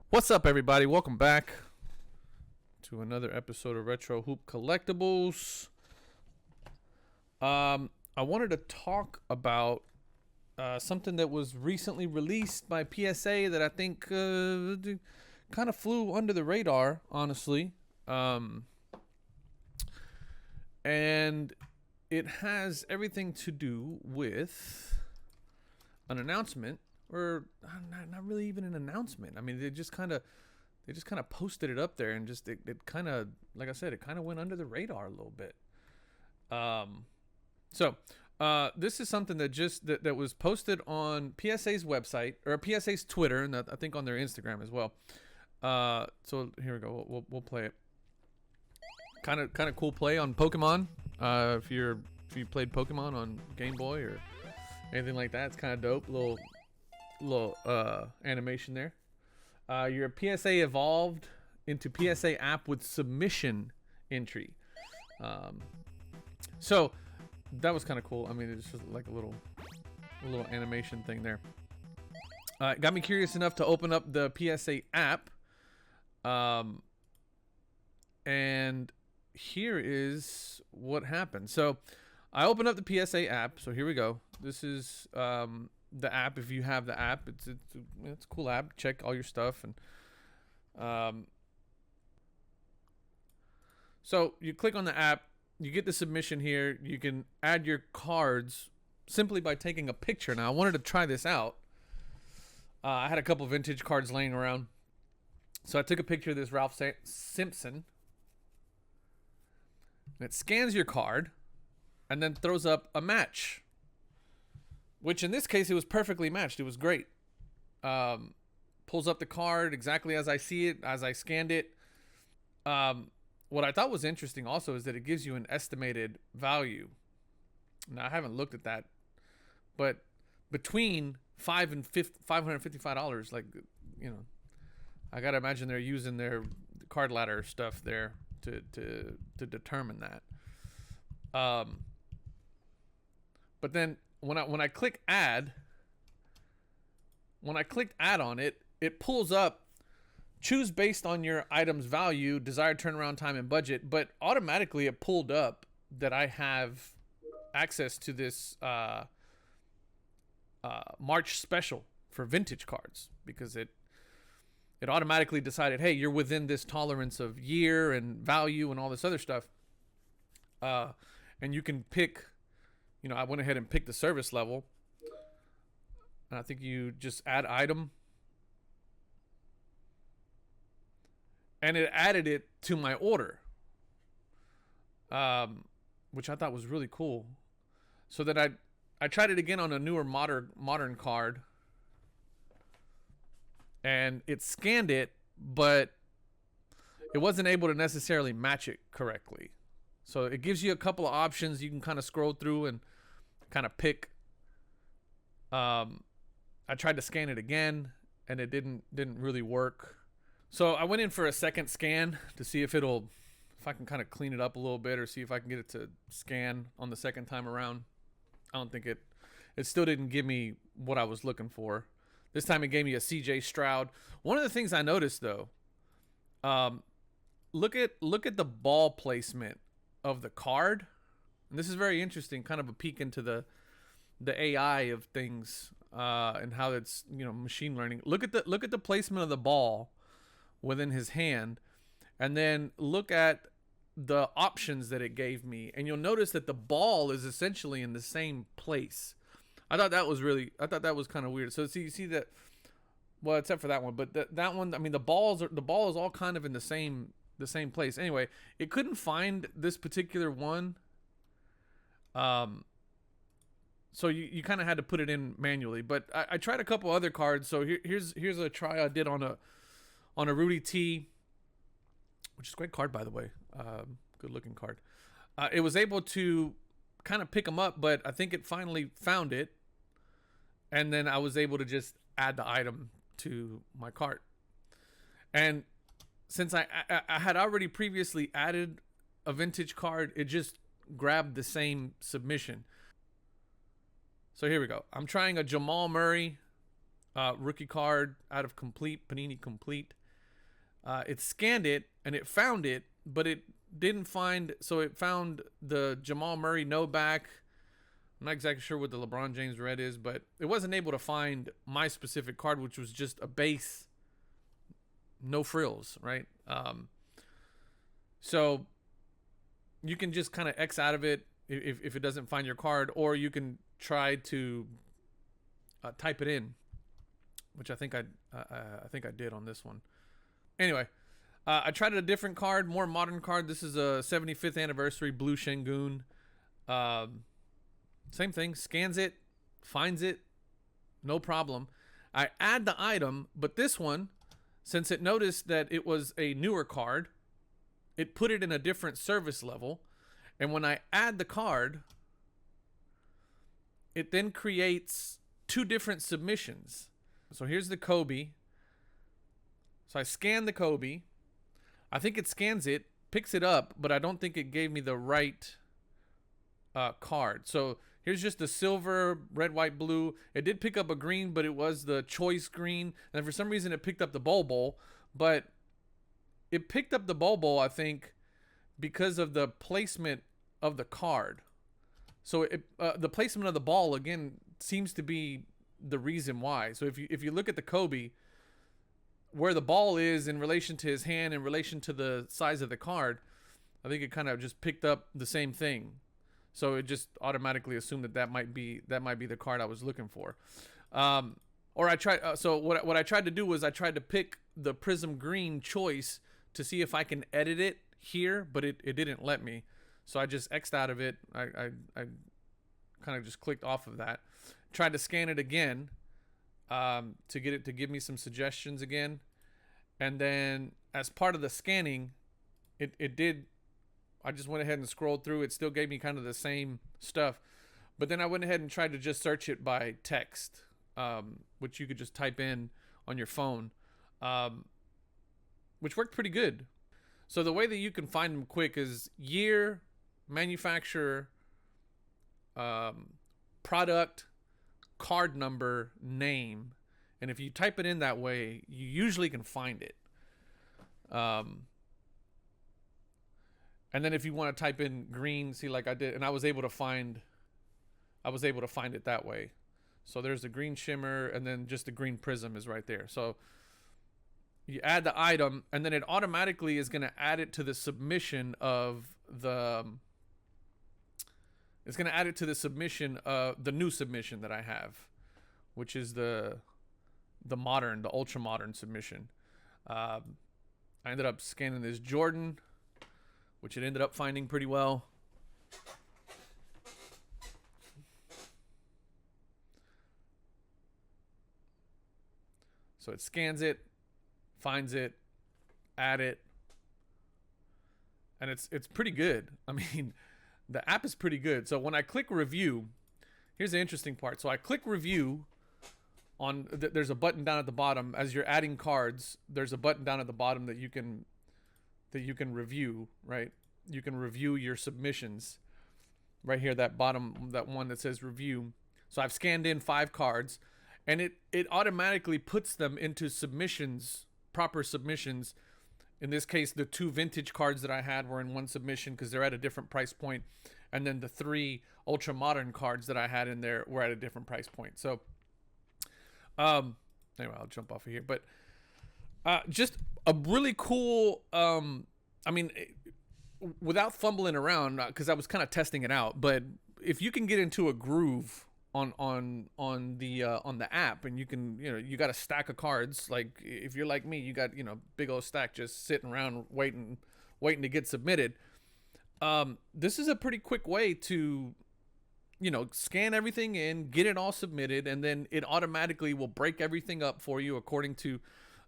What's up, everybody? Welcome back to another episode of Retro Hoop Collectibles. I wanted to talk about something that was recently released by PSA that I think kind of flew under the radar, honestly. And it has everything to do with an announcement, or not really even an announcement. I mean, they just kind of posted it up there, and just it kind of, like I said, it kind of went under the radar a little bit. So this is something that was posted on PSA's website, or PSA's Twitter, and I think on their Instagram as well. So here we go. We'll play it. Kind of cool play on Pokemon. If you played Pokemon on Game Boy or anything like that, it's kind of dope. Little animation there. Your PSA evolved into PSA App with submission entry. So that was kind of cool. I mean, it's just like a little animation thing there. It got me curious enough to open up the PSA app. And here is what happened. So I opened up the PSA app. So here we go. This is the app. If you have the app, it's a cool app. Check all your stuff. And so you click on the app. You get the submission here. You can add your cards simply by taking a picture. Now, I wanted to try this out. I had a couple vintage cards laying around. So I took a picture of this Ralph Simpson. And it scans your card and then throws up a match. Which in this case, it was perfectly matched. It was great. Pulls up the card exactly as I see it, as I scanned it. What I thought was interesting also is that it gives you an estimated value. Now, I haven't looked at that. But between $5 and $555, like, you know, I got to imagine they're using their card ladder stuff there to determine that. But then when I click add, when I clicked add on it, it pulls up choose based on your item's value, desired turnaround time, and budget. But automatically it pulled up that I have access to this March special for vintage cards, because it automatically decided, hey, you're within this tolerance of year and value and all this other stuff. And you can pick, you know, I went ahead and picked the service level. And I think you just add item. And it added it to my order. Which I thought was really cool. So that I tried it again on a newer modern card. And it scanned it, but it wasn't able to necessarily match it correctly. So it gives you a couple of options. You can kind of scroll through and kind of pick. I tried to scan it again, and it didn't really work. So I went in for a second scan to see if I can kind of clean it up a little bit, or see if I can get it to scan on the second time around. I don't think it still didn't give me what I was looking for. This time it gave me a CJ Stroud. One of the things I noticed, though, look at the ball placement of the card. And this is very interesting, kind of a peek into the AI of things, and how it's, you know, machine learning. Look at the placement of the ball within his hand, and then look at the options that it gave me, and you'll notice that the ball is essentially in the same place. I thought that was kind of weird. So you see that, well, except for that one, but that one, I mean, the ball is all kind of in the same place. Anyway, it couldn't find this particular one. So you kind of had to put it in manually. But I tried a couple other cards. So here's a try I did on a Rudy T, which is a great card, by the way. Good looking card. It was able to kind of pick them up, but I think it finally found it. And then I was able to just add the item to my cart. And since I had already previously added a vintage card, it just grabbed the same submission. So here we go. I'm trying a Jamal Murray rookie card out of complete, Panini Complete. It scanned it and it found it, but it didn't find. So it found the Jamal Murray no back. I'm not exactly sure what the LeBron James red is, but it wasn't able to find my specific card, which was just a base, no frills, right? So you can just kind of X out of it if it doesn't find your card, or you can try to type it in, which I think I did on this one. Anyway, I tried a different card, more modern card. This is a 75th anniversary Blue Shengun. Same thing, scans it, finds it, no problem. I add the item, but this one, since it noticed that it was a newer card, it put it in a different service level. And when I add the card, it then creates two different submissions. So here's the Kobe. So I scan the Kobe. I think it scans it, picks it up, but I don't think it gave me the right card. So here's just the silver, red, white, blue. It did pick up a green, but it was the choice green. And for some reason, it picked up the Bowl. But it picked up the Bowl, I think, because of the placement of the card. So the placement of the ball, again, seems to be the reason why. So if you look at the Kobe, where the ball is in relation to his hand, in relation to the size of the card, I think it kind of just picked up the same thing. So it just automatically assumed that might be the card I was looking for. Or I tried. So what I tried to do was I tried to pick the Prism Green choice to see if I can edit it here, but it didn't let me. So I just X'd out of it. I kind of just clicked off of that. Tried to scan it again to get it to give me some suggestions again. And then as part of the scanning, it did. I just went ahead and scrolled through. It still gave me kind of the same stuff. But then I went ahead and tried to just search it by text, which you could just type in on your phone, which worked pretty good. So the way that you can find them quick is year, manufacturer, product, card number, name. And if you type it in that way, you usually can find it. And then if you want to type in green, see like I did, and I was able to find it that way. So there's the green shimmer, and then just the green prism is right there. So you add the item, and then it automatically is going to add it to the submission of the. It's going to add it to the submission of the new submission that I have, which is the ultra modern submission. I ended up scanning this Jordan, which it ended up finding pretty well. So it scans it, finds it, add it, and it's pretty good. I mean, the app is pretty good. So when I click review, here's the interesting part. So I click review on there's a button down at the bottom as you're adding cards. There's a button down at the bottom that you can review, right? You can review your submissions right here, that bottom, that one that says review. So I've scanned in 5 cards, and it automatically puts them into submissions, proper submissions. In this case, the 2 vintage cards that I had were in one submission because they're at a different price point. And then the 3 ultra modern cards that I had in there were at a different price point. So, anyway, I'll jump off of here. But just a really cool, I mean, without fumbling around, because I was kind of testing it out. But if you can get into a groove on the app, and you got a stack of cards, like if you're like me, you got big old stack just sitting around waiting to get submitted. This is a pretty quick way to scan everything in, get it all submitted, and then it automatically will break everything up for you according to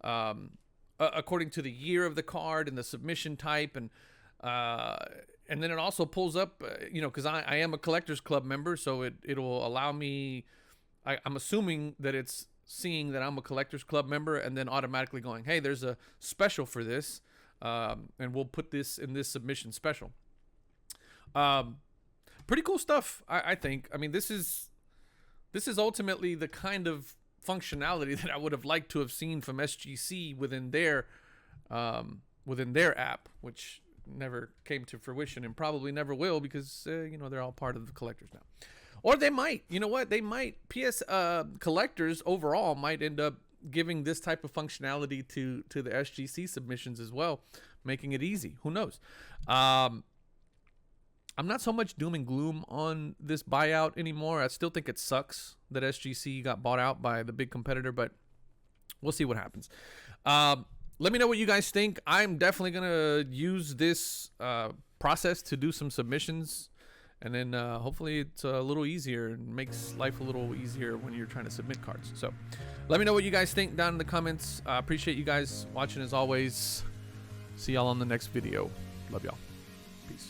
the year of the card and the submission type, and then it also pulls up, because I am a Collectors Club member, so it'll allow me. I'm assuming that it's seeing that I'm a Collectors Club member, and then automatically going, hey, there's a special for this, and we'll put this in this submission special. Pretty cool stuff, I think. I mean, this is ultimately the kind of functionality that I would have liked to have seen from SGC within their app, which never came to fruition and probably never will, because you know, they're all part of the collectors now. Or they might, you know what, they might, collectors overall might end up giving this type of functionality to the SGC submissions as well, making it easy. Who knows? I'm not so much doom and gloom on this buyout anymore. I still think it sucks that SGC got bought out by the big competitor, but we'll see what happens. Let me know what you guys think. I'm definitely going to use this process to do some submissions, and then hopefully it's a little easier and makes life a little easier when you're trying to submit cards. So let me know what you guys think down in the comments. I appreciate you guys watching as always. See y'all on the next video. Love y'all. Peace.